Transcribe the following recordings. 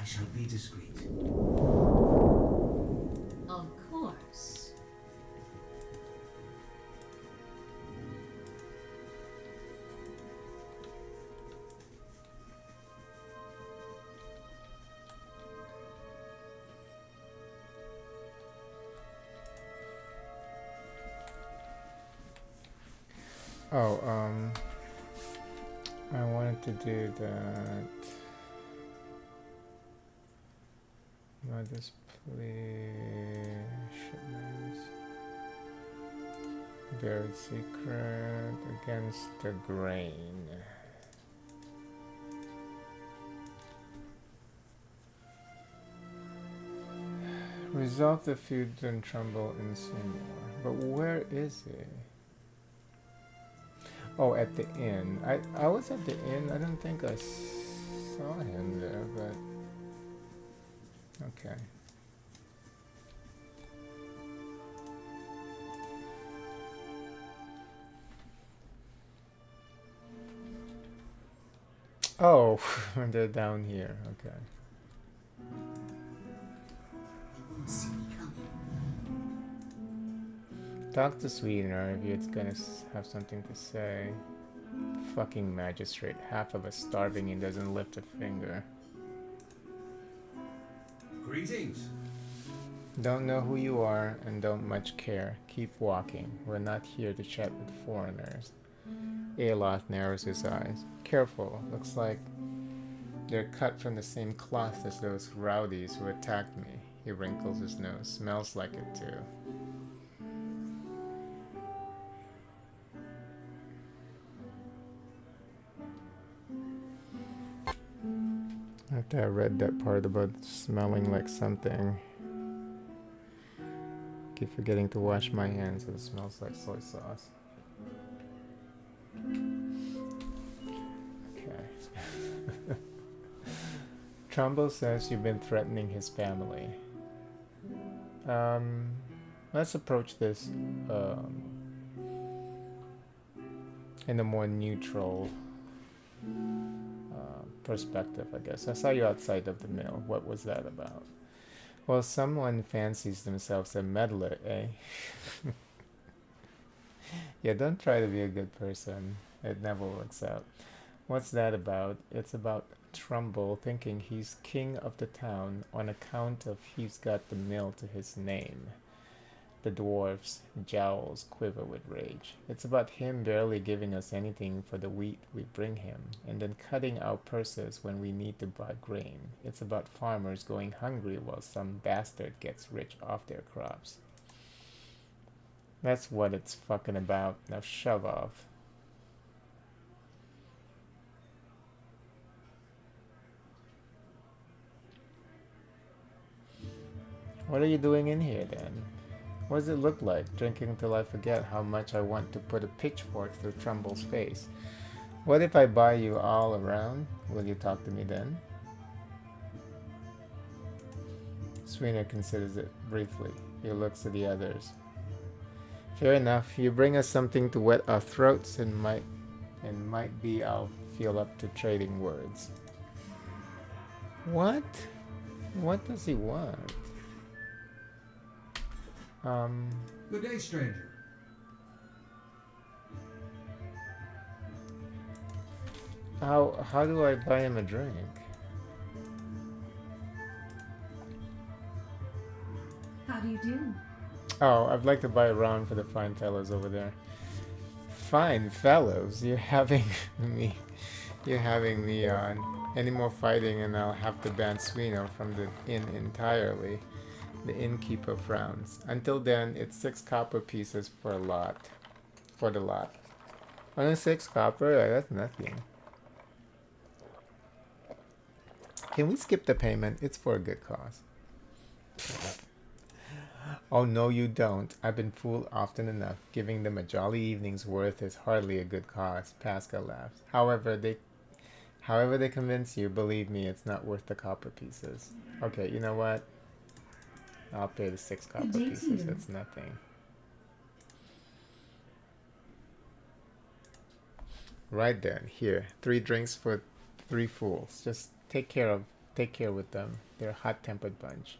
I shall be discreet. Of course. Oh, I wanted to do that. Mother's plea. Shipments. Buried secret against the grain. Resolve the feud and Trumbull in Seymour. But where is he? Oh, at the inn. I was at the inn. I don't think I saw him there, but okay. Oh, they're down here. Okay. See me coming. Talk to Sweetener if it's gonna have something to say. Fucking magistrate. Half of us starving and doesn't lift a finger. Greetings. Don't know who you are and don't much care. Keep walking. We're not here to chat with foreigners. Aeloth narrows his eyes. Careful. Looks like they're cut from the same cloth as those rowdies who attacked me. He wrinkles his nose. Smells like it too. After I read that part about smelling like something, keep forgetting to wash my hands. It smells like soy sauce. Okay. Trumbull says you've been threatening his family. Let's approach this in a more neutral perspective, I guess. I saw you outside of the mill. What was that about? Well, someone fancies themselves a meddler, eh? Yeah, don't try to be a good person. It never works out. What's that about? It's about Trumbull thinking he's king of the town on account of he's got the mill to his name. The dwarf's jowls quiver with rage. It's about him barely giving us anything for the wheat we bring him, and then cutting our purses when we need to buy grain. It's about farmers going hungry while some bastard gets rich off their crops. That's what it's fucking about. Now shove off. What are you doing in here then? What does it look like? Drinking till I forget how much I want to put a pitchfork through Trumbull's face. What if I buy you all around? Will you talk to me then? Sweetener considers it briefly. He looks at the others. Fair enough. You bring us something to wet our throats and might be I'll feel up to trading words. What? What does he want? Good day, stranger. How do I buy him a drink? How do you do? Oh, I'd like to buy a round for the fine fellows over there. Fine fellows? You're having me on. Any more fighting and I'll have to ban Swino from the inn entirely. The innkeeper frowns. Until then, it's 6 copper pieces for a lot. For the lot. Only 6 copper? That's nothing. Can we skip the payment? It's for a good cause. Oh, no, you don't. I've been fooled often enough. Giving them a jolly evening's worth is hardly a good cause. Pascal laughs. However they convince you, believe me, it's not worth the copper pieces. Okay, you know what? I'll pay the 6 copper pieces. It's nothing. Right then, here. 3 drinks for 3 fools. Just take take care with them. They're a hot-tempered bunch.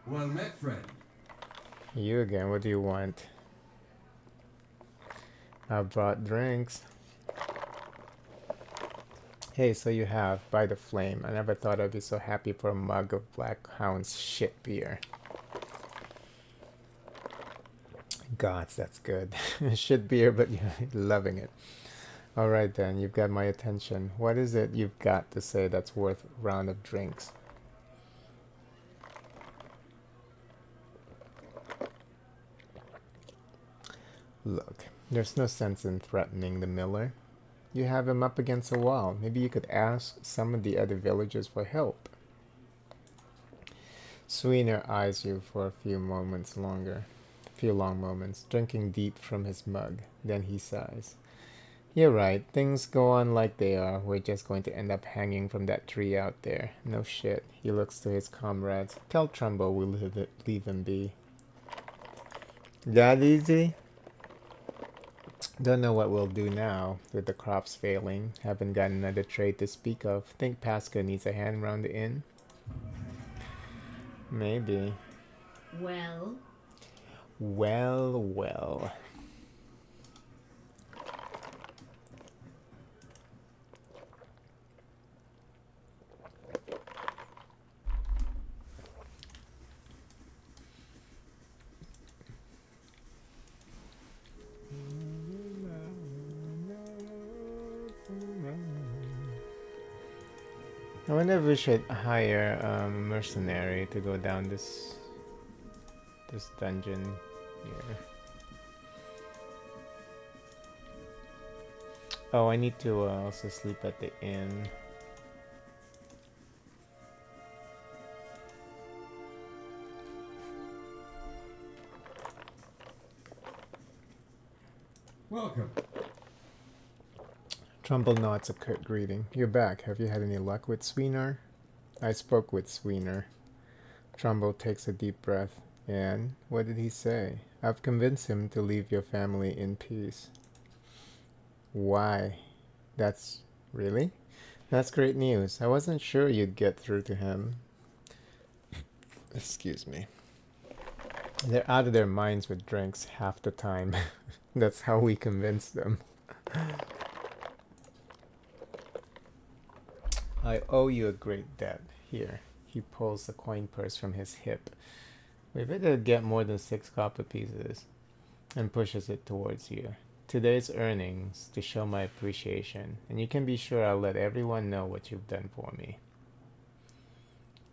Well met, friend. You again, what do you want? I brought drinks. Hey, so you have, by the flame. I never thought I'd be so happy for a mug of Black Hound's shit beer. Gods, that's good. Shit beer, but you're loving it. Alright then, you've got my attention. What is it you've got to say that's worth a round of drinks? Look, there's no sense in threatening the miller. You have him up against a wall. Maybe you could ask some of the other villagers for help. Sweener eyes you for a few moments longer. A few long moments, drinking deep from his mug. Then he sighs. You're right, things go on like they are. We're just going to end up hanging from that tree out there. No shit. He looks to his comrades. Tell Trumbo we'll leave him be. That easy? Don't know what we'll do now, with the crops failing. Haven't got another trade to speak of. Think Pasca needs a hand round the inn? Maybe. Well? Well, well. I wonder if we should hire a mercenary to go down this dungeon here. Oh, I need to also sleep at the inn. Welcome. Trumbull nods a curt greeting. You're back. Have you had any luck with Sweener? I spoke with Sweener. Trumbull takes a deep breath. And what did he say? I've convinced him to leave your family in peace. Why? That's... really? That's great news. I wasn't sure you'd get through to him. Excuse me. They're out of their minds with drinks half the time. That's how we convince them. I owe you a great debt. Here. He pulls the coin purse from his hip. We better get more than 6 copper pieces. And pushes it towards you. Today's earnings to show my appreciation. And you can be sure I'll let everyone know what you've done for me.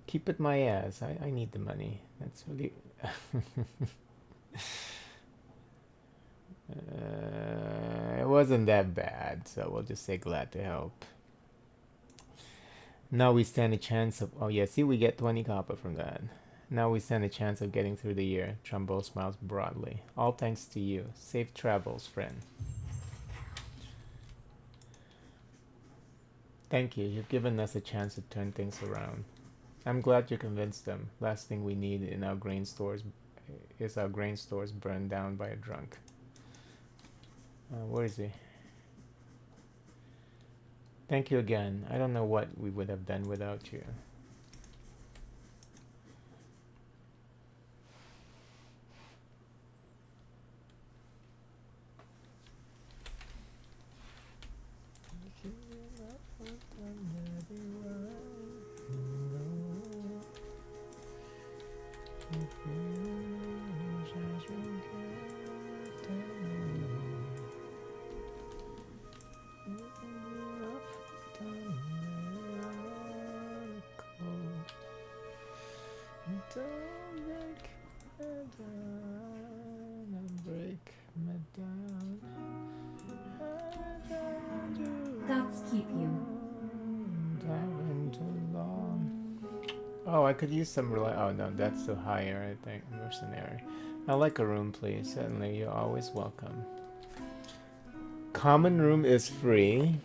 Keep it my ass. I need the money. That's really... it wasn't that bad, so we'll just say glad to help. Now we stand a chance of... oh yeah, see, we get 20 copper from that. Now we stand a chance of getting through the year. Trumbo smiles broadly. All thanks to you. Safe travels, friend. Thank you. You've given us a chance to turn things around. I'm glad you convinced them. Last thing we need in our grain stores is our grain stores burned down by a drunk. Where is he? Thank you again. I don't know what we would have done without you. Gods keep you. Oh, I could use some oh no, that's too higher, I think. Mercenary. I like a room, please. Certainly, you're always welcome. Common room is free.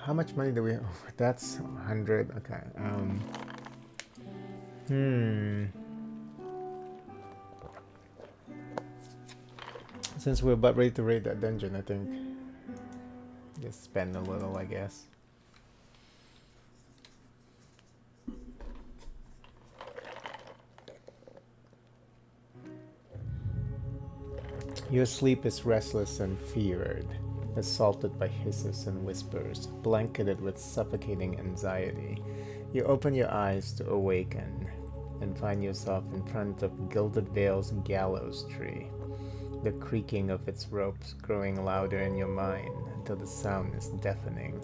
How much money do we? Oh, that's 100. Okay. Since we're about ready to raid that dungeon, I think just spend a little, I guess. Your sleep is restless and feared, assaulted by hisses and whispers, blanketed with suffocating anxiety. You open your eyes to awaken and find yourself in front of Gilded Vale's gallows tree, the creaking of its ropes growing louder in your mind until the sound is deafening.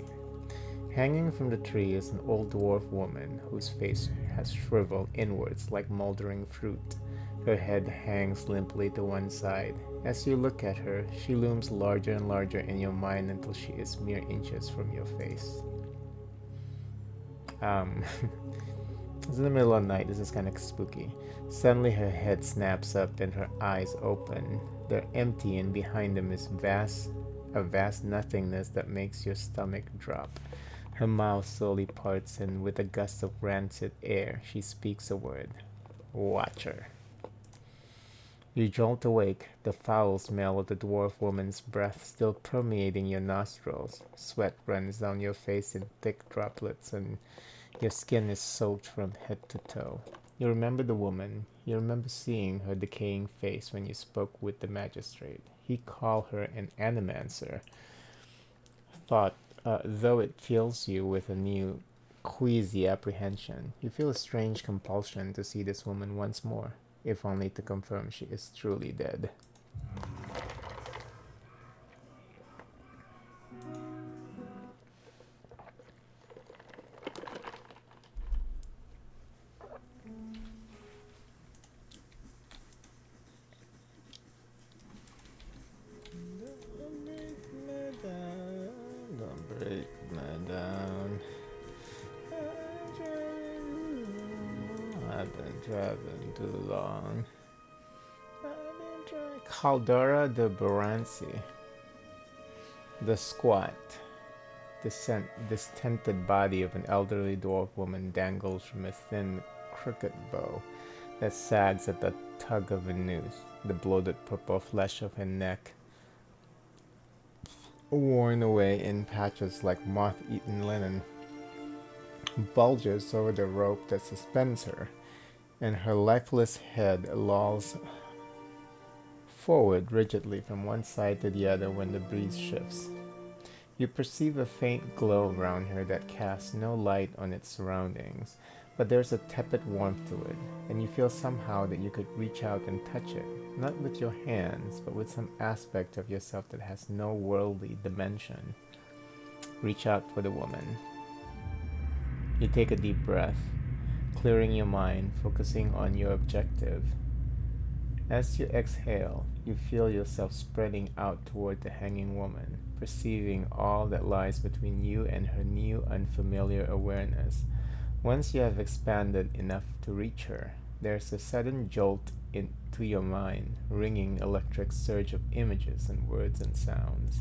Hanging from the tree is an old dwarf woman whose face has shriveled inwards like moldering fruit. Her head hangs limply to one side. As you look at her, she looms larger and larger in your mind until she is mere inches from your face. It's in the middle of the night. This is kind of spooky. Suddenly her head snaps up and her eyes open. They're empty, and behind them is a vast nothingness that makes your stomach drop. Her mouth slowly parts, and with a gust of rancid air, she speaks a word. Watcher. You jolt awake, the foul smell of the dwarf woman's breath still permeating your nostrils. Sweat runs down your face in thick droplets, and your skin is soaked from head to toe. You remember the woman. You remember seeing her decaying face when you spoke with the magistrate. He called her an animancer. Though it fills you with a new, queasy apprehension, you feel a strange compulsion to see this woman once more, if only to confirm she is truly dead. Don't break me down. I've been traveling too long. Caldera de Baranci. The squat, distended body of an elderly dwarf woman dangles from a thin, crooked bow that sags at the tug of a noose. The bloated purple flesh of her neck, worn away in patches like moth-eaten linen, bulges over the rope that suspends her, and her lifeless head lolls forward rigidly from one side to the other when the breeze shifts. You perceive a faint glow around her that casts no light on its surroundings, but there's a tepid warmth to it, and you feel somehow that you could reach out and touch it, not with your hands, but with some aspect of yourself that has no worldly dimension. Reach out for the woman. You take a deep breath, clearing your mind, focusing on your objective. As you exhale, you feel yourself spreading out toward the hanging woman, perceiving all that lies between you and her new, unfamiliar awareness. Once you have expanded enough to reach her, there's a sudden jolt into your mind, ringing electric surge of images and words and sounds.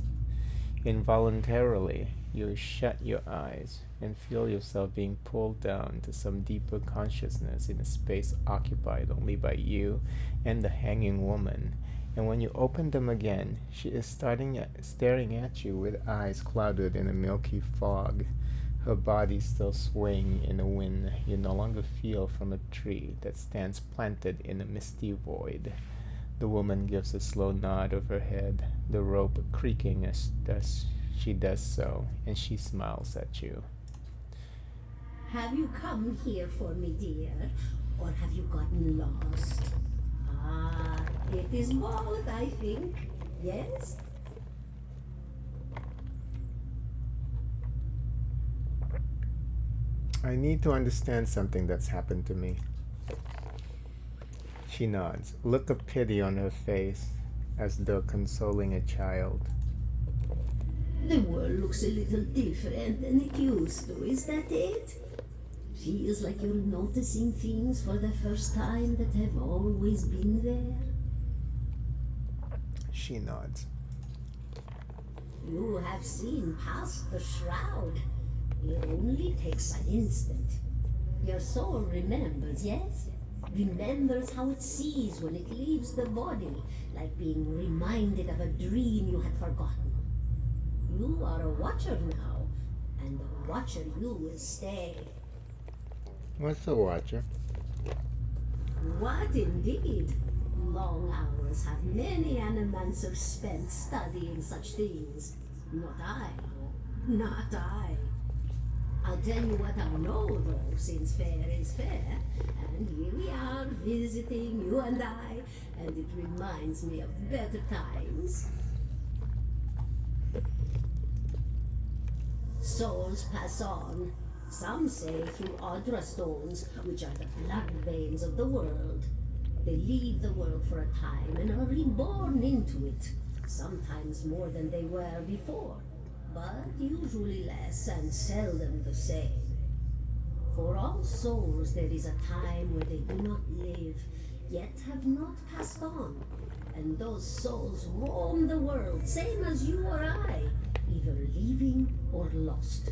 Involuntarily, you shut your eyes and feel yourself being pulled down to some deeper consciousness in a space occupied only by you and the hanging woman. And when you open them again, she is staring at you with eyes clouded in a milky fog, her body still swaying in a wind you no longer feel from a tree that stands planted in a misty void. The woman gives a slow nod of her head, the rope creaking as she does so, and she smiles at you. Have you come here for me, dear, or have you gotten lost? Ah, it is both, I think. Yes? I need to understand something that's happened to me. She nods, look of pity on her face, as though consoling a child. The world looks a little different than it used to, is that it? Feels like you're noticing things for the first time that have always been there. She nods. You have seen past the shroud. It only takes an instant. Your soul remembers, yes? Remembers how it sees when it leaves the body, like being reminded of a dream you had forgotten. You are a watcher now, and a watcher you will stay. What's a watcher? What indeed? Long hours have many animancers spent studying such things. Not I, no. Not I. I'll tell you what I know, though, since fair is fair. And here we are, visiting, you and I, and it reminds me of better times. Souls pass on. Some say through Audra stones, which are the blood veins of the world. They leave the world for a time and are reborn into it, sometimes more than they were before, but usually less and seldom the same. For all souls there is a time where they do not live, yet have not passed on, and those souls roam the world, same as you or I, either living or lost.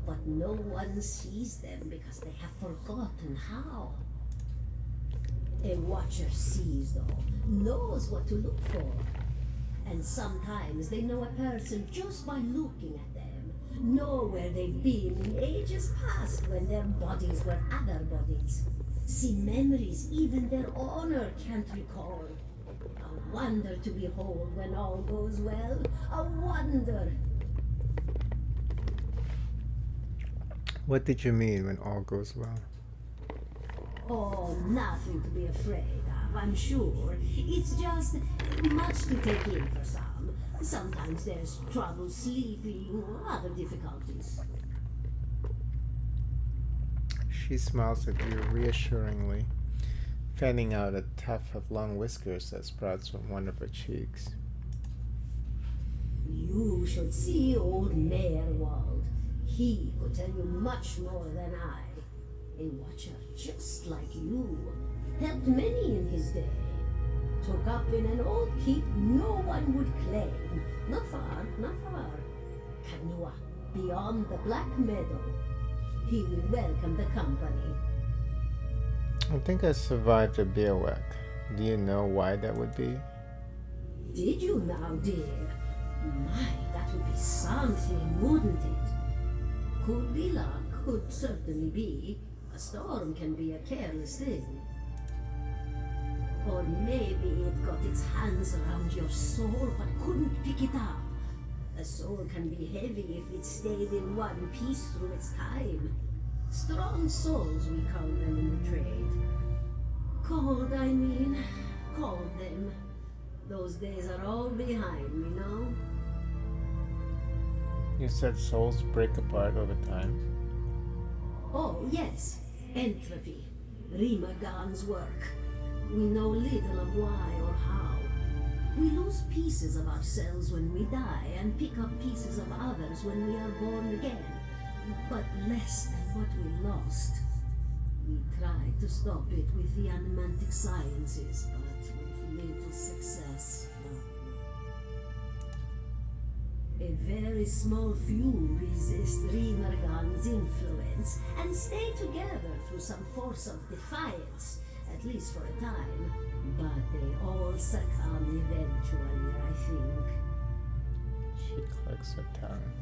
But no one sees them because they have forgotten how. A watcher sees, though, knows what to look for. And sometimes they know a person just by looking at them, know where they've been in ages past when their bodies were other bodies. See memories even their owner can't recall. A wonder to behold when all goes well, a wonder. What did you mean when all goes well? Oh, nothing to be afraid of, I'm sure. It's just much to take in for some. Sometimes there's trouble sleeping or other difficulties. She smiles at you reassuringly, fanning out a tuft of long whiskers that sprouts from one of her cheeks. You should see old Meerwald. He could tell you much more than I. A watcher just like you. Helped many in his day. Took up in an old keep no one would claim. Not far, not far. Kanua, beyond the Black Meadow. He will welcome the company. I think I survived a bivouac. Do you know why that would be? Did you now, dear? My, that would be something, wouldn't it? Could be luck, could certainly be. A storm can be a careless thing. Or maybe it got its hands around your soul but couldn't pick it up. A soul can be heavy if it stayed in one piece through its time. Strong souls, we call them in the trade. Cold, I mean. Call them. Those days are all behind me, no? You said souls break apart over time. Oh, yes. Entropy. Rimagan's work. We know little of why or how. We lose pieces of ourselves when we die and pick up pieces of others when we are born again, but less than what we lost. We tried to stop it with the animantic sciences, but with little success. A very small few resist Rimergan's influence and stay together through some force of defiance, at least for a time. But they all succumb eventually, I think. She clicks her tongue.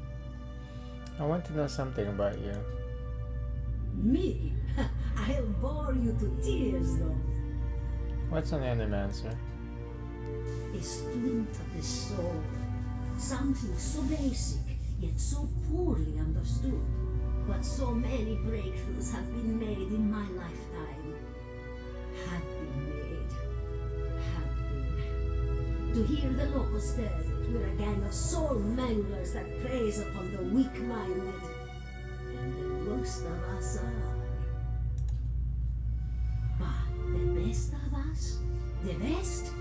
I want to know something about you. Me? I'll bore you to tears, though. What's an animancer? A student of the soul. Something so basic, yet so poorly understood. But so many breakthroughs have been made in my lifetime. Had been made. Had been. To hear the locals tell it, we're a gang of soul manglers that preys upon the weak-minded. And the worst of us are. But the best of us, the best,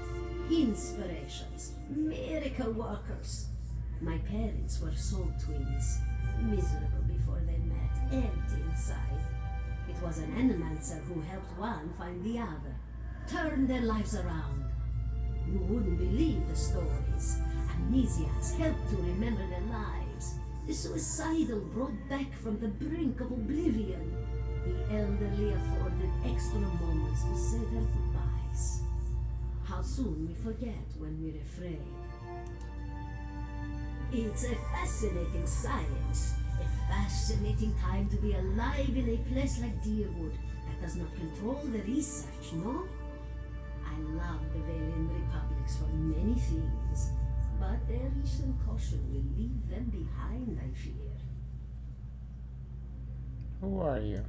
inspirations, miracle workers. My parents were soul twins, miserable before they met, empty inside. It was an animancer who helped one find the other, turn their lives around. You wouldn't believe the stories. A amnesiacs helped to remember their lives. The suicidal brought back from the brink of oblivion. The elderly afforded extra moments to say their goodbyes. How soon we forget when we're afraid. It's a fascinating science, a fascinating time to be alive in a place like Deerwood that does not control the research, no? I love the Valian Republics for many things, but their recent caution will leave them behind, I fear. Who are you?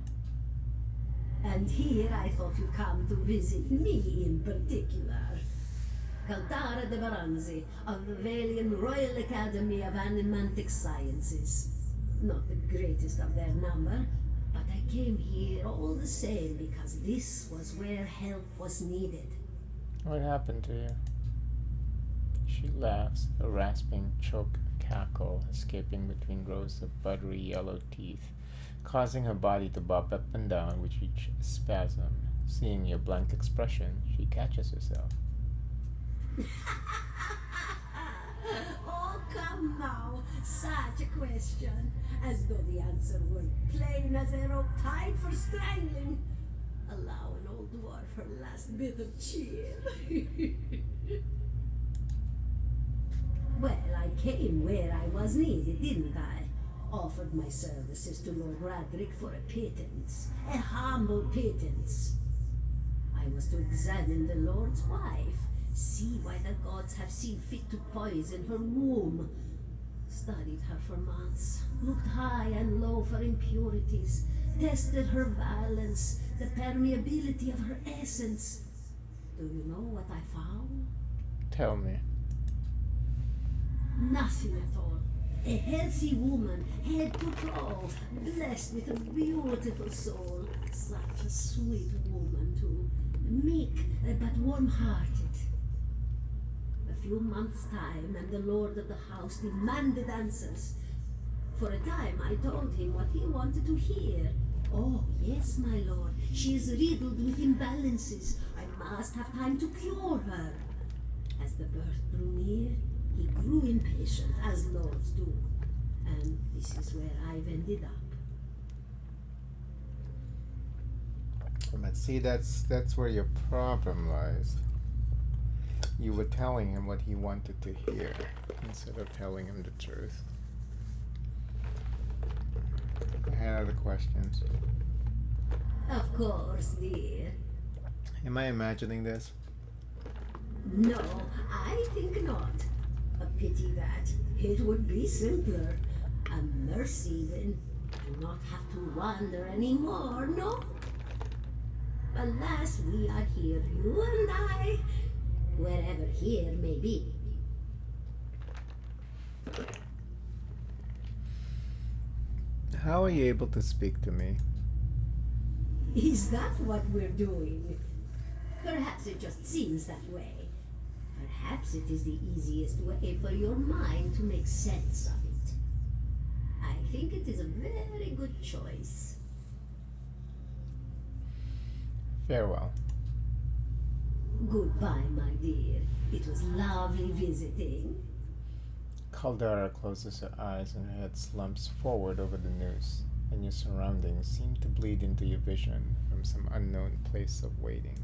And here I thought you'd come to visit me in particular. Caldara de Baranzi of the Valian Royal Academy of Animantic Sciences. Not the greatest of their number, but I came here all the same because this was where help was needed. What happened to you? She laughs, a rasping choke cackle escaping between rows of buttery yellow teeth, causing her body to bob up and down with each spasm. Seeing your blank expression, she catches herself. Oh, come now. Such a question. As though the answer were plain as a rope tied for strangling. Allow an old dwarf her last bit of cheer. Well, I came where I was needed, didn't I? Offered my services to Lord Radric for a pittance. A humble pittance. I was to examine the Lord's wife. See why the gods have seen fit to poison her womb. Studied her for months, looked high and low for impurities, tested her valence, the permeability of her essence. Do you know what I found? Tell me. Nothing at all. A healthy woman, head to toe, blessed with a beautiful soul. Such a sweet woman, too. Meek, but warm-hearted. A few months' time, and the lord of the house demanded answers. For a time, I told him what he wanted to hear. Oh, yes, my lord. She is riddled with imbalances. I must have time to cure her. As the birth drew near, he grew impatient, as lords do. And this is where I've ended up. But see, that's where your problem lies. You were telling him what he wanted to hear instead of telling him the truth. I had other questions. Of course, dear. Am I imagining this? No, I think not. A pity that. It would be simpler. A mercy then. Do not have to wander anymore, no? Alas, we are here, you and I, wherever here may be. How are you able to speak to me? Is that what we're doing? Perhaps it just seems that way. Perhaps it is the easiest way for your mind to make sense of it. I think it is a very good choice. Farewell. Goodbye, my dear. It was lovely visiting. Caldara closes her eyes and her head slumps forward over the noose, and your surroundings seem to bleed into your vision from some unknown place of waiting.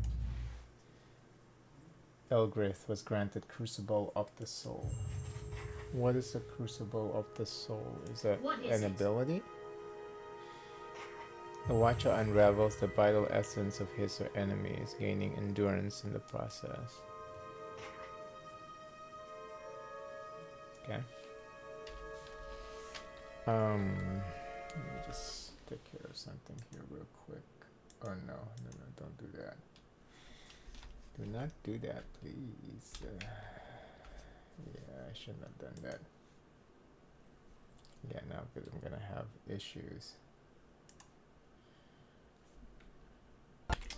Elgrith was granted Crucible of the Soul. What is the Crucible of the Soul? Is that an ability? The Watcher unravels the vital essence of his or enemies, gaining endurance in the process. Okay. Let me just take care of something here real quick. Oh no, don't do that. Do not do that, please. Yeah, I shouldn't have done that. Yeah, now because I'm gonna have issues.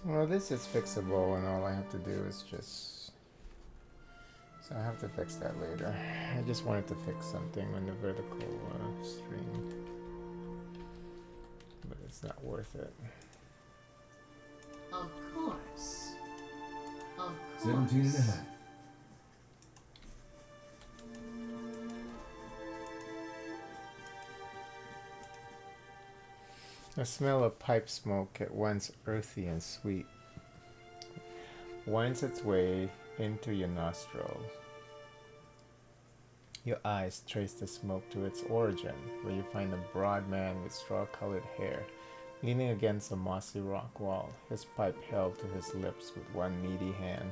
Well, this is fixable, and all I have to do is just... So I have to fix that later. I just wanted to fix something on the vertical stream. But it's not worth it. Of course. Of course. 17 and a half. A smell of pipe smoke, at once earthy and sweet, winds its way into your nostrils. Your eyes trace the smoke to its origin, where you find a broad man with straw-colored hair, leaning against a mossy rock wall, his pipe held to his lips with one needy hand.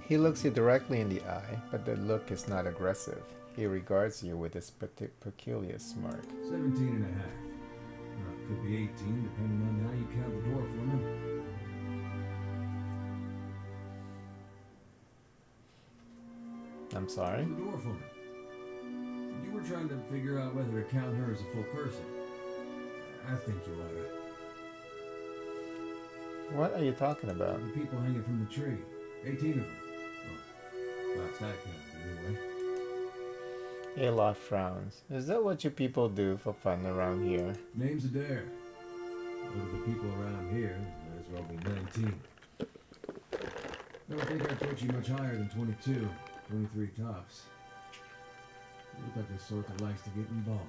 He looks you directly in the eye, but the look is not aggressive. He regards you with his peculiar smirk. 17 and a half. Well, it could be 18, depending on how you count the dwarf woman. I'm sorry? The dwarf woman. You were trying to figure out whether to count her as a full person. I think you oughta. What are you talking about? The people hanging from the tree. 18 of them. Well, last I counted, anyway. Alof frowns. Is that what you people do for fun around here? Name's Adair. Out of the people around here, might as well be 19. Don't think I'd put you much higher than 22, 23 tops. You look like the sort that likes to get involved.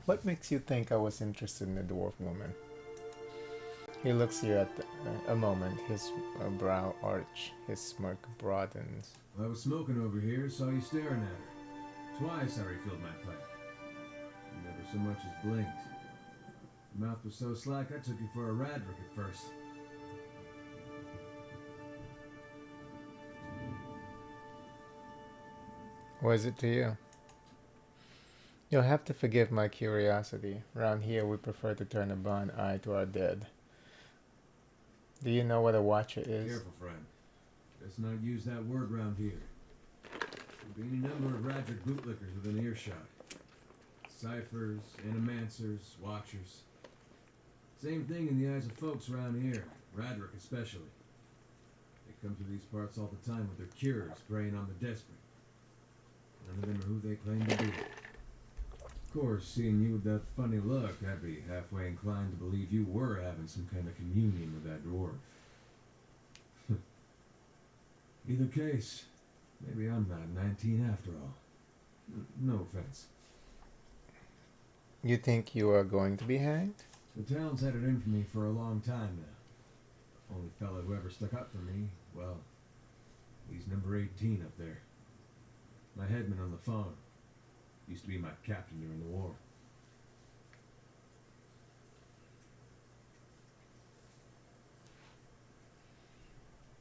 What makes you think I was interested in the dwarf woman? He looks you at a moment, his brow arch, his smirk broadens. I was smoking over here, saw you staring at her. Twice I refilled my pipe. You never so much as blinked. Your mouth was so slack I took you for a radrick at first. What is it to you? You'll have to forgive my curiosity. Round here we prefer to turn a blind eye to our dead. Do you know what a watcher is? Careful, friend. Let's not use that word round here. There'll be any number of radrick bootlickers within earshot. Ciphers, animancers, watchers. Same thing in the eyes of folks around here, radrick especially. They come to these parts all the time with their cures, preying on the desperate. None of them are who they claim to be. Of course, seeing you with that funny look, I'd be halfway inclined to believe you were having some kind of communion with that dwarf. Either case, maybe I'm not 19 after all. No offense. You think you are going to be hanged? The town's had it in for me for a long time now. Only fella who ever stuck up for me, well, he's number 18 up there. My headman on the farm. Used to be my captain during the war.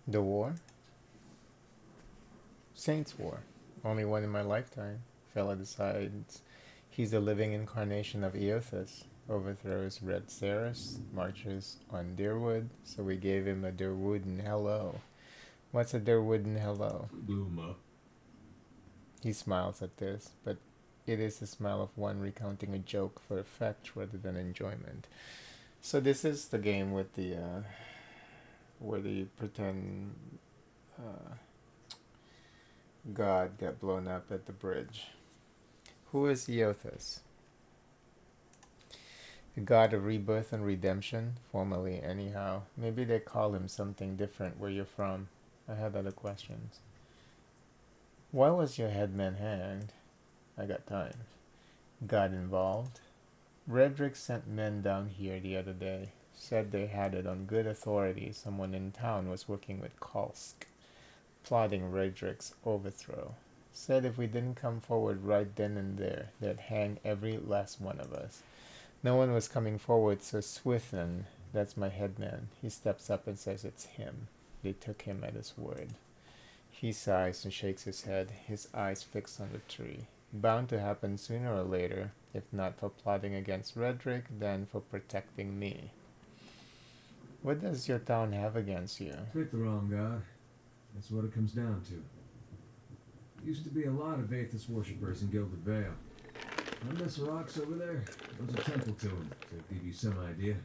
The war? Saints' War. Only one in my lifetime. Fella decides he's the living incarnation of Eothas. Overthrows Red Ceres, marches on Deerwood, so we gave him a Deerwooden hello. What's a Deerwooden hello? Blew him up. He smiles at this, but it is the smile of one recounting a joke for effect rather than enjoyment. So this is the game with the where the pretend god got blown up at the bridge. Who is Eothas? The god of rebirth and redemption, formerly anyhow. Maybe they call him something different where you're from. I had other questions. Why was your headman hanged? I got time. Got involved? Redrick sent men down here the other day. Said they had it on good authority someone in town was working with Kolsk, plotting Redrick's overthrow. Said if we didn't come forward right then and there, they'd hang every last one of us. No one was coming forward, so Swithin, that's my headman, he steps up and says it's him. They took him at his word. He sighs and shakes his head, his eyes fixed on the tree. Bound to happen sooner or later, if not for plotting against Redrick, then for protecting me. What does your town have against you? Picked the wrong god. That's what it comes down to. Used to be a lot of Aethys worshippers in Gilded Vale. On this rocks over there, there's a temple to him, to give you some idea.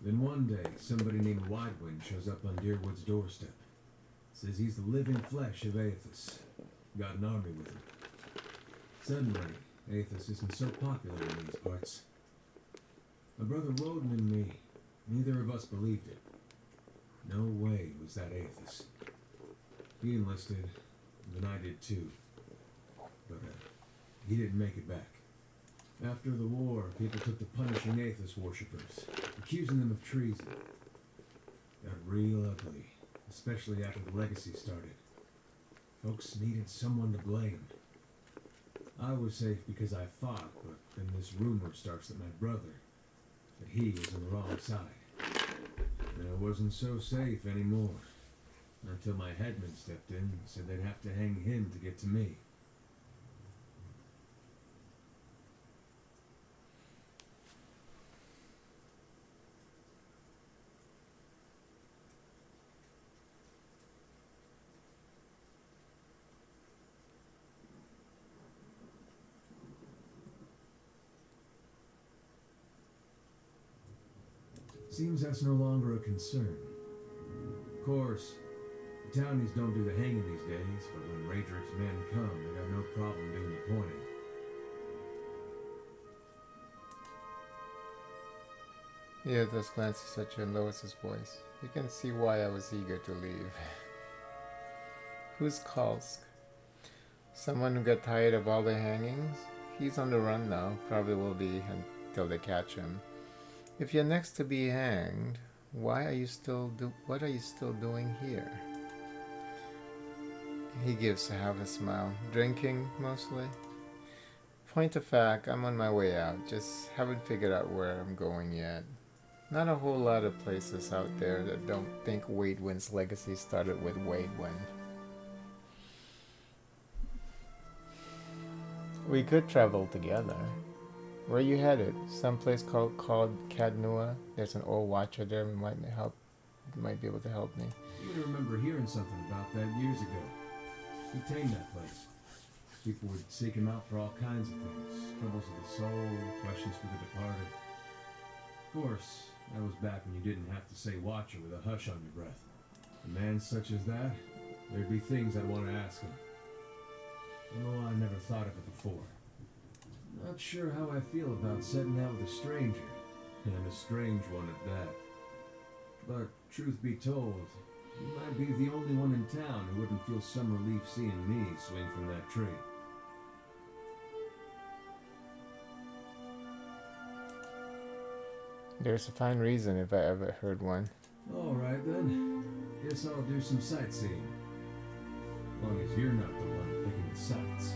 Then one day, somebody named Widewind shows up on Deerwood's doorstep. Says he's the living flesh of Aethys. Got an army with him. Suddenly, Aethys isn't so popular in these parts. My brother Roden and me, Neither of us believed it. No way was that Aethys. He enlisted, and then I did too. But he didn't make it back. After the war, people took to punishing Aethys worshippers, accusing them of treason. Got real ugly, especially after the legacy started. Folks needed someone to blame. I was safe because I fought, but then this rumor starts that my brother, that he was on the wrong side. And I wasn't so safe anymore. Until my headman stepped in and said they'd have to hang him to get to me. Seems that's no longer a concern. Of course, the townies don't do the hanging these days, but when Raedric's men come, they got no problem doing the pointing. Yeah, those glances at you and lowers his voice. You can see why I was eager to leave. Who's Kalsk? Someone who got tired of all the hangings? He's on the run now, probably will be until they catch him. If you're next to be hanged, what are you still doing here? He gives half a smile. Drinking, mostly? Point of fact, I'm on my way out. Just haven't figured out where I'm going yet. Not a whole lot of places out there that don't think Waidwind's legacy started with Waidwind. We could travel together. Where are you headed? Someplace called Cadnua. There's an old watcher there who might be able to help me. You remember hearing something about that years ago. He tamed that place. People would seek him out for all kinds of things. Troubles of the soul, questions for the departed. Of course, that was back when you didn't have to say watcher with a hush on your breath. A man such as that, there'd be things I'd want to ask him. Although I never thought of it before. Not sure how I feel about setting out with a stranger, and a strange one at that. But truth be told, you might be the only one in town who wouldn't feel some relief seeing me swing from that tree. There's a fine reason if I ever heard one. All right then. Guess I'll do some sightseeing. As long as you're not the one picking the sights.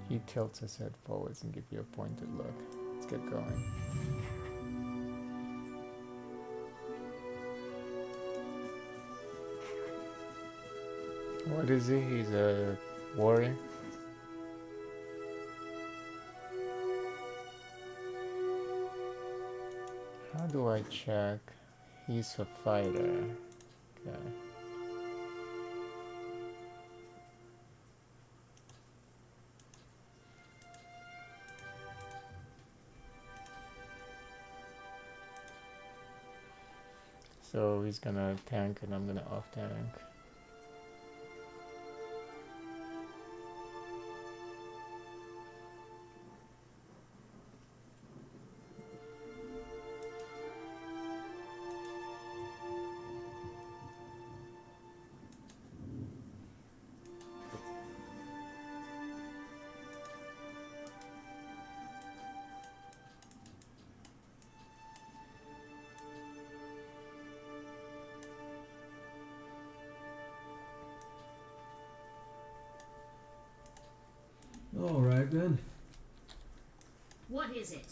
He tilts his head forwards and gives you a pointed look. Let's get going. What is he? He's a warrior? How do I check? He's a fighter. Okay. So he's gonna tank and I'm gonna off tank. All right then. What is it?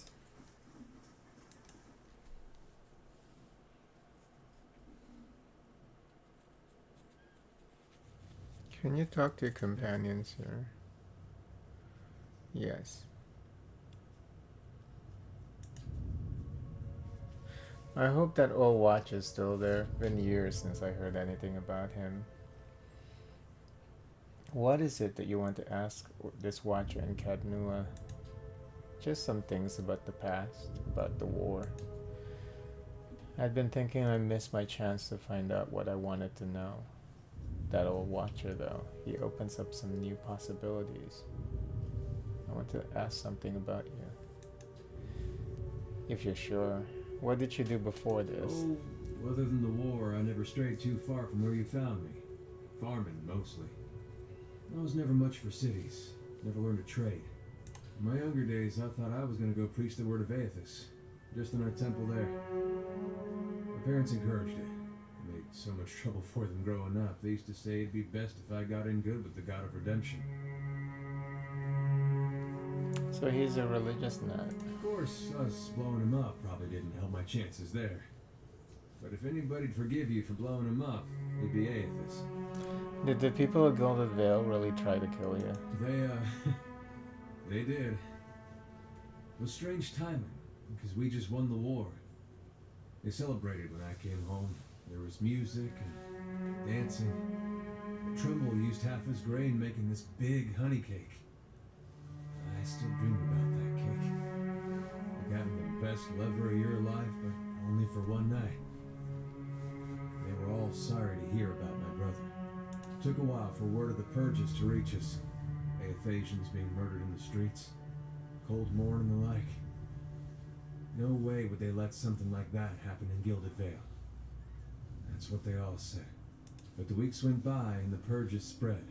Can you talk to your companions here? Yes. I hope that old watch is still there. Been years since I heard anything about him. What is it that you want to ask this watcher in Cadnua? Just some things about the past, about the war. I'd been thinking I missed my chance to find out what I wanted to know. That old watcher, though, he opens up some new possibilities. I want to ask something about you. If you're sure, What did you do before this? Oh, other than the war, I never strayed too far from where you found me. Farming, mostly. I was never much for cities. Never learned a trade. In my younger days, I thought I was going to go preach the word of Aethys. Just in our temple there. My parents encouraged it. I made so much trouble for them growing up. They used to say it'd be best if I got in good with the God of Redemption. So he's a religious nut. Of course, us blowing him up probably didn't help my chances there. But if anybody'd forgive you for blowing him up, it'd be Aethys. Did the people of Gilded Vale really try to kill you? They did. It was strange timing, because we just won the war. They celebrated when I came home. There was music and dancing. Trumbull used half his grain making this big honey cake. I still dream about that cake. Like having the best lover of your life, but only for one night. They were all sorry to hear about my brother. It took a while for word of the purges to reach us. Aethasians being murdered in the streets. Cold morn and the like. No way would they let something like that happen in Gilded Vale. That's what they all said. But the weeks went by and the purges spread.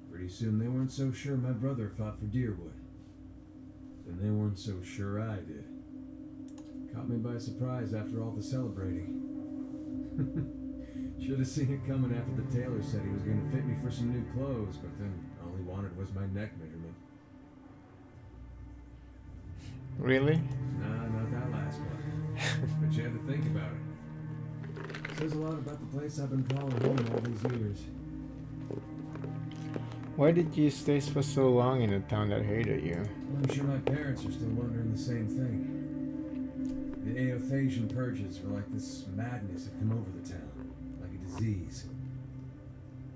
Pretty soon they weren't so sure my brother fought for Deerwood. Then they weren't so sure I did. Caught me by surprise after all the celebrating. Should have seen it coming after the tailor said he was going to fit me for some new clothes, but then all he wanted was my neck measurement. Really? Nah, not that last part. But you had to think about it. Says a lot about the place I've been calling home all these years. Why did you stay for so long in a town that hated you? I'm sure my parents are still wondering the same thing. The Aethasian purges were like this madness that come over the town, like a disease.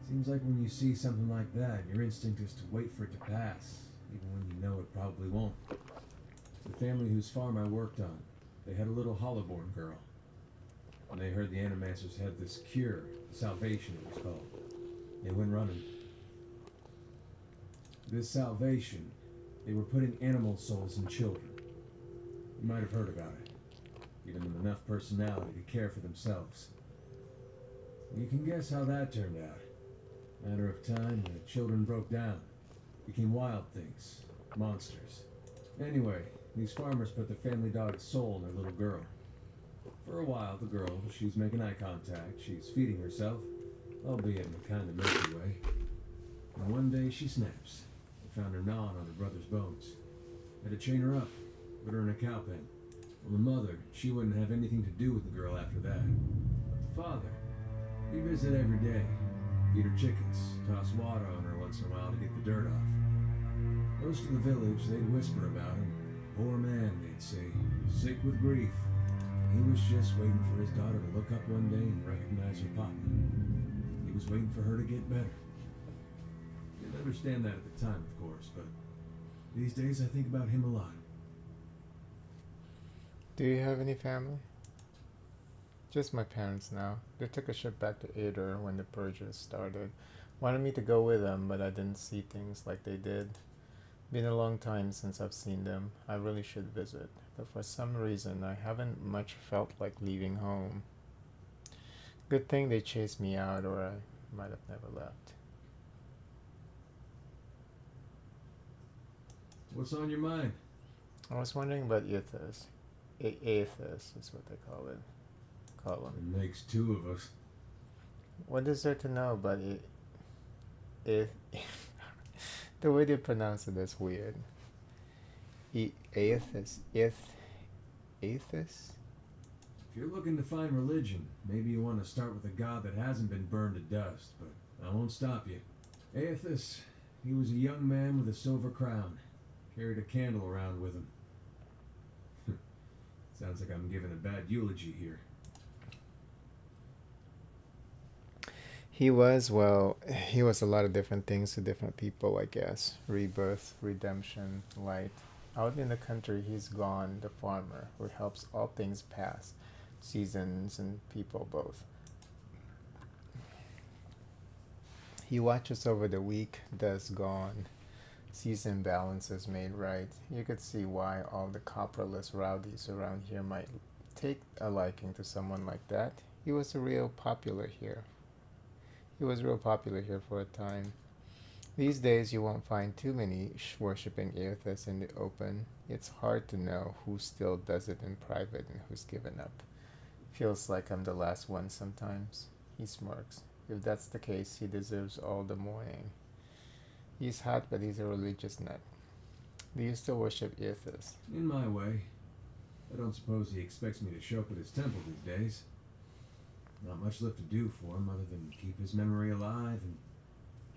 Seems like when you see something like that, your instinct is to wait for it to pass, even when you know it probably won't. The family whose farm I worked on, they had a little hollowborn girl. When they heard the animancers had this cure, salvation it was called, they went running. This salvation, they were putting animal souls in children. You might have heard about it. Giving them enough personality to care for themselves. You can guess how that turned out. Matter of time, the children broke down. Became wild things. Monsters. Anyway, these farmers put their family dog's soul in their little girl. For a while, the girl, she's making eye contact. She's feeding herself, albeit in a kind of messy way. And one day she snaps. They found her gnawing on her brother's bones. Had to chain her up, put her in a cow pen. Well, the mother, she wouldn't have anything to do with the girl after that. But the father, he visited every day. Feed her chickens, toss water on her once in a while to get the dirt off. Most of the village, they'd whisper about him. Poor man, they'd say, sick with grief. He was just waiting for his daughter to look up one day and recognize her papa. He was waiting for her to get better. Didn't understand that at the time, of course, but these days I think about him a lot. Do you have any family? Just my parents now. They took a ship back to Ader when the purges started. Wanted me to go with them, but I didn't see things like they did. Been a long time since I've seen them. I really should visit, but for some reason I haven't much felt like leaving home. Good thing they chased me out, or I might have never left. What's on your mind? I was wondering about Aethys. Aethys is what they call it. It makes two of us. What is there to know about it? The way they pronounce it is weird. Aethys. Aethys? If you're looking to find religion, maybe you want to start with a god that hasn't been burned to dust, but I won't stop you. Aethys, he was a young man with a silver crown. Carried a candle around with him. Sounds like I'm giving a bad eulogy here. He was a lot of different things to different people, I guess. Rebirth, redemption, light. Out in the country, he's gone, the farmer, who helps all things pass, seasons and people both. He watches over the weak, that's gone. Season balance is made right. You could see why all the copperless rowdies around here might take a liking to someone like that. He was real popular here. He was real popular here for a time. These days, you won't find too many worshipping atheists in the open. It's hard to know who still does it in private and who's given up. Feels like I'm the last one sometimes. He smirks. If that's the case, he deserves all the mourning. He's hot, but he's a religious nut. Do you still worship atheists? In my way. I don't suppose he expects me to show up at his temple these days. Not much left to do for him other than keep his memory alive and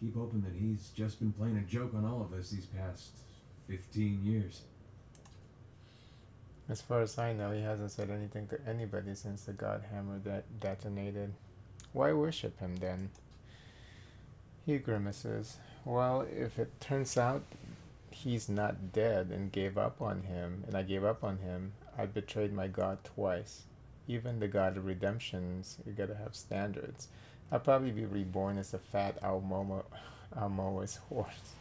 keep hoping that he's just been playing a joke on all of us these past 15 years. As far as I know, he hasn't said anything to anybody since the God Hammer detonated. Why worship him then? He grimaces. Well, if it turns out he's not dead and I gave up on him, I betrayed my God twice. Even the God of redemptions, you gotta have standards. I'll probably be reborn as a fat Almoa's horse.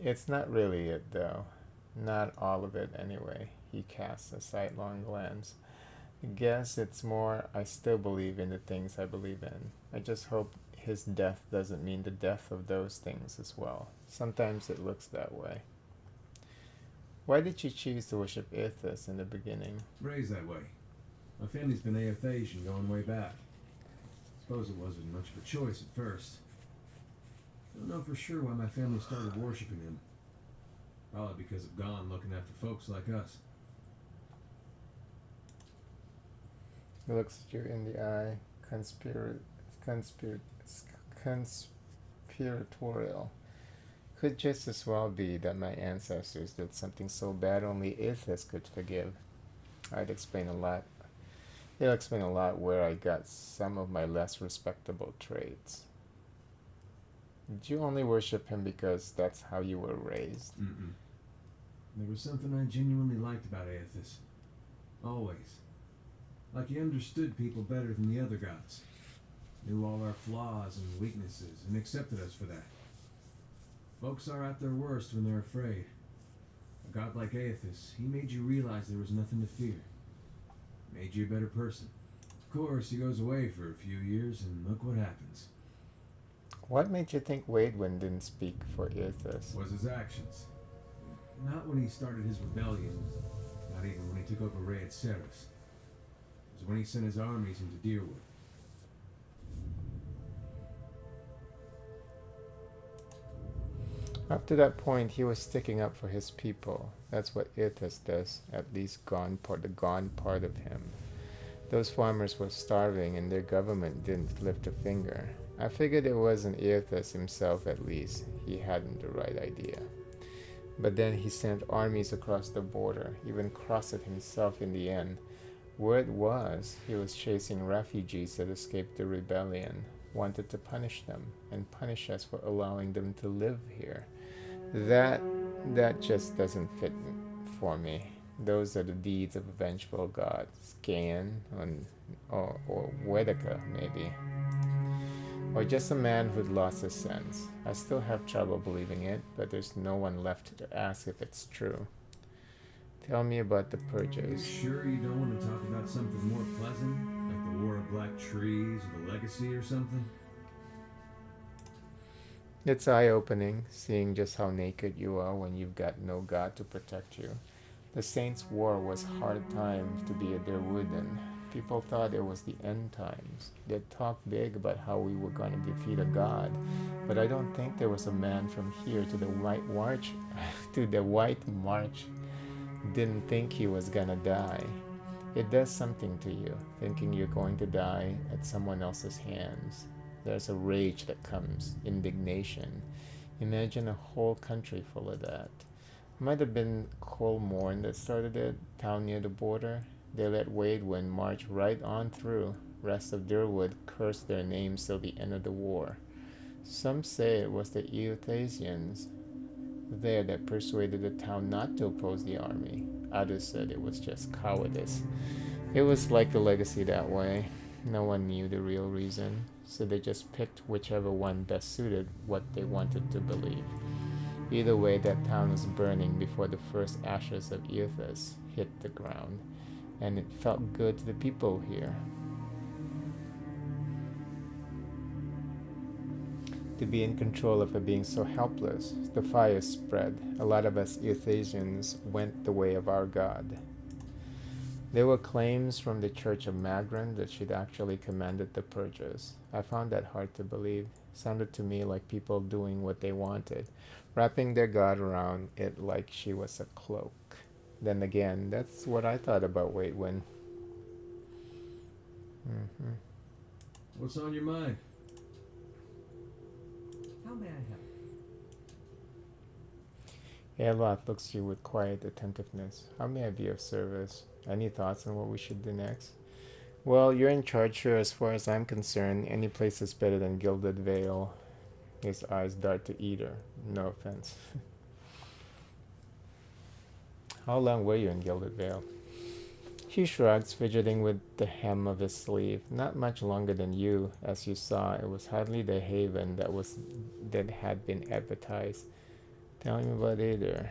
It's not really it, though. Not all of it, anyway. He casts a sidelong glance. I guess it's more I still believe in the things I believe in. I just hope his death doesn't mean the death of those things as well. Sometimes it looks that way. Why did you choose to worship atheists in the beginning? Raised that way. My family's been AFAsian going way back. Suppose it wasn't much of a choice at first. Don't know for sure why my family started worshiping him. Probably because of God looking after folks like us. He looks at you in the eye, conspiratorial. Could just as well be that my ancestors did something so bad only atheists could forgive. I'd explain a lot. It'll explain a lot where I got some of my less respectable traits. Did you only worship him because that's how you were raised? Mm-mm. There was something I genuinely liked about Aethys. Always. Like he understood people better than the other gods. Knew all our flaws and weaknesses and accepted us for that. Folks are at their worst when they're afraid. A god like Aethys, he made you realize there was nothing to fear. Made you a better person. Of course, he goes away for a few years and look what happens. What made you think Wadewind didn't speak for Aethys? Was his actions. Not when he started his rebellion, not even when he took over Raid Ceres. It was when he sent his armies into Deerwood. Up to that point, he was sticking up for his people. That's what Aethys does, at least the gone part of him. Those farmers were starving and their government didn't lift a finger. I figured it wasn't Aethys himself at least. He hadn't the right idea. But then he sent armies across the border, even crossed it himself in the end. Word was he was chasing refugees that escaped the rebellion, wanted to punish them, and punish us for allowing them to live here. That just doesn't fit for me. Those are the deeds of a vengeful god. Scan or Wedeka, maybe. Or just a man who'd lost his sense. I still have trouble believing it, but there's no one left to ask if it's true. Tell me about the Are you purges. sure you don't want to talk about something more pleasant? Like the War of Black Trees or the Legacy or something? It's eye-opening, seeing just how naked you are when you've got no god to protect you. The Saints' War was hard time to be a Derwoodan. People thought it was the end times. They'd talk big about how we were going to defeat a god, but I don't think there was a man from here to the White March didn't think he was gonna die. It does something to you, thinking you're going to die at someone else's hands. There's a rage that comes, indignation. Imagine a whole country full of that. Might have been Colmorn that started it, town near the border. They let Wadewind march right on through. Rest of Derwood cursed their names till the end of the war. Some say it was the Eothasians there that persuaded the town not to oppose the army. Others said it was just cowardice. It was like the Legacy that way. No one knew the real reason, so they just picked whichever one best suited what they wanted to believe. Either way, that town was burning before the first ashes of Eothas hit the ground, and it felt good to the people here. To be in control of a being so helpless, the fire spread. A lot of us Euthasians went the way of our god. There were claims from the Church of Magran that she'd actually commanded the purges. I found that hard to believe. Sounded to me like people doing what they wanted, wrapping their god around it like she was a cloak. Then again, that's what I thought about Waitwin. What's on your mind? How may I help? Aelot looks at you with quiet attentiveness. How may I be of service? Any thoughts on what we should do next? Well, you're in charge here as far as I'm concerned. Any place is better than Gilded Vale. His eyes dart to Eater. No offense. How long were you in Gilded Vale? He shrugs, fidgeting with the hem of his sleeve. Not much longer than you. As you saw, it was hardly the haven that had been advertised. Tell me about Ader.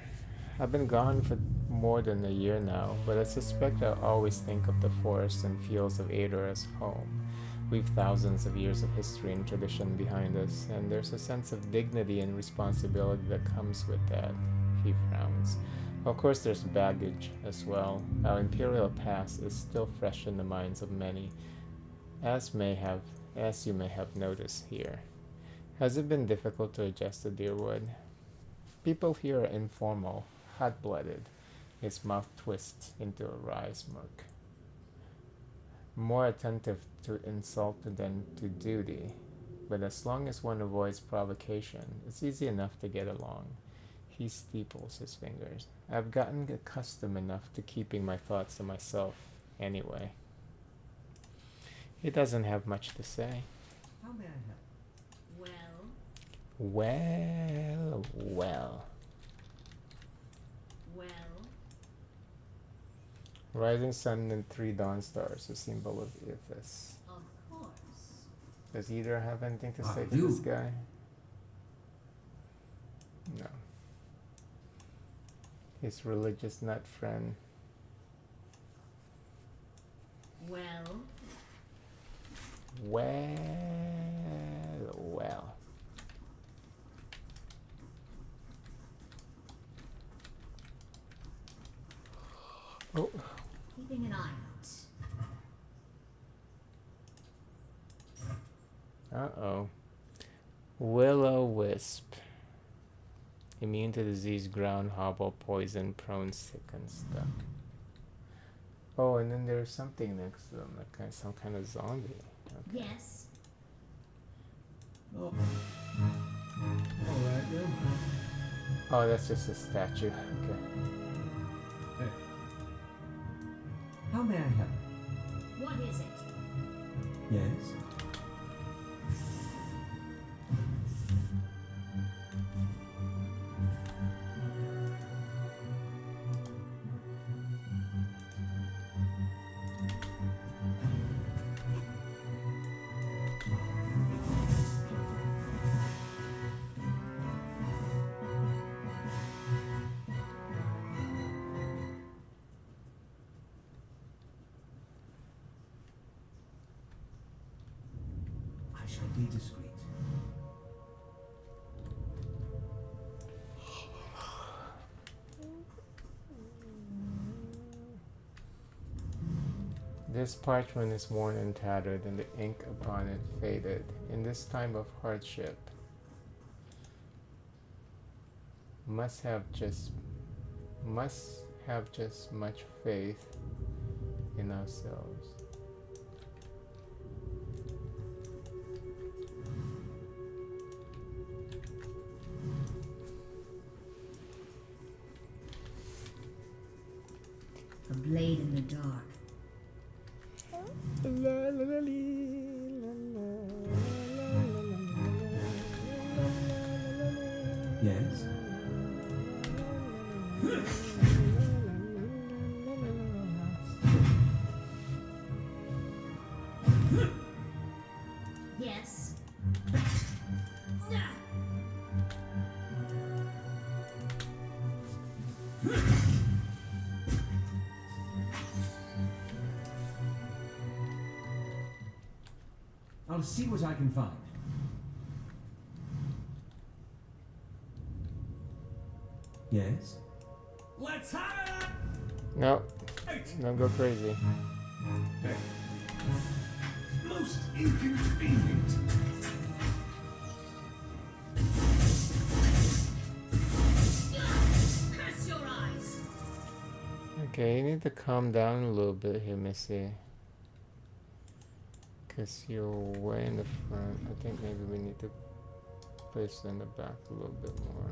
I've been gone for more than a year now, but I suspect I'll always think of the forests and fields of Ader as home. We've thousands of years of history and tradition behind us, and there's a sense of dignity and responsibility that comes with that. He frowns. Of course, there's baggage as well. Our imperial past is still fresh in the minds of many, as you may have noticed here. Has it been difficult to adjust to Deerwood? People here are informal, hot-blooded. His mouth twists into a wry smirk. More attentive to insult than to duty, but as long as one avoids provocation, it's easy enough to get along. He steeples his fingers. I've gotten accustomed enough to keeping my thoughts to myself, anyway. He doesn't have much to say. How may I help? Well. Rising sun and 3 dawn stars, a symbol of Ithis. Of course. Does either have anything to I say to do. this guy? No. His religious nut friend. Well. Oh, Keeping an eye out. uh-oh. Will-o-wisp. Immune to disease, ground, hobble, poison, prone, sick, and stuck. Oh, and then there's something next to them, like some kind of zombie. Okay. Yes. Oh. Alright then. Oh, that's just a statue. Okay. Hey, How may I help? What is it? yes? I shall be discreet. This parchment is worn and tattered, and the ink upon it faded. In this time of hardship, must have just much faith in ourselves. A blade in the dark. Yes? Yes. I'll see what I can find. Yes? Let's have it! No, don't go crazy. Hey. Most inconvenient. Curse your eyes! Okay, you need to calm down a little bit here, Missy. Because you're way in the front. I think maybe we need to place her in the back a little bit more.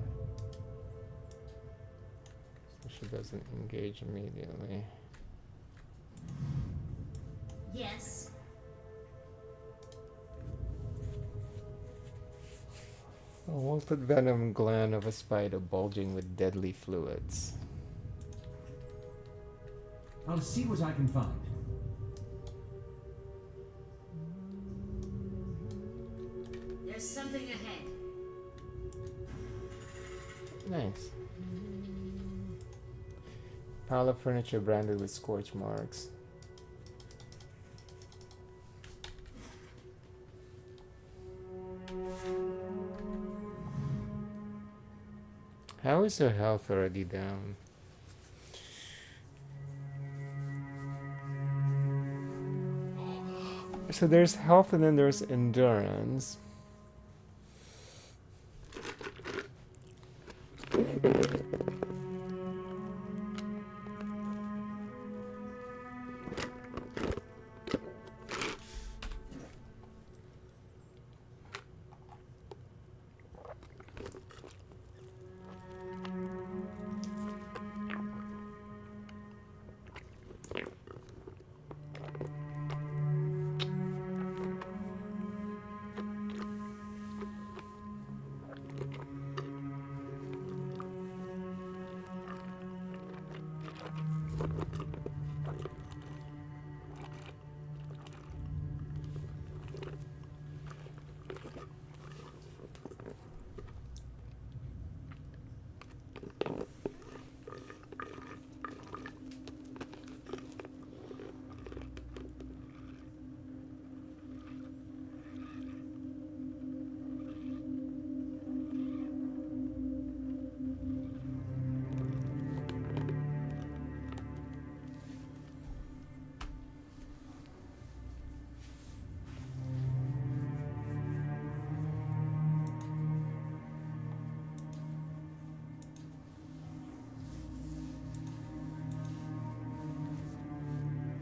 So she doesn't engage immediately. Yes. A wilted venom gland of a spider bulging with deadly fluids. I'll see what I can find. There's something ahead. Nice. Pile of furniture branded with scorch marks. How is her health already down? So there's health and then there's endurance.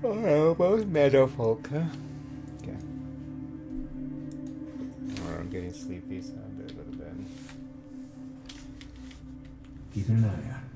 Oh, both meadow folk, huh? Okay. Or I'm getting sleepy, so I better go to bed. Keeping an eye out.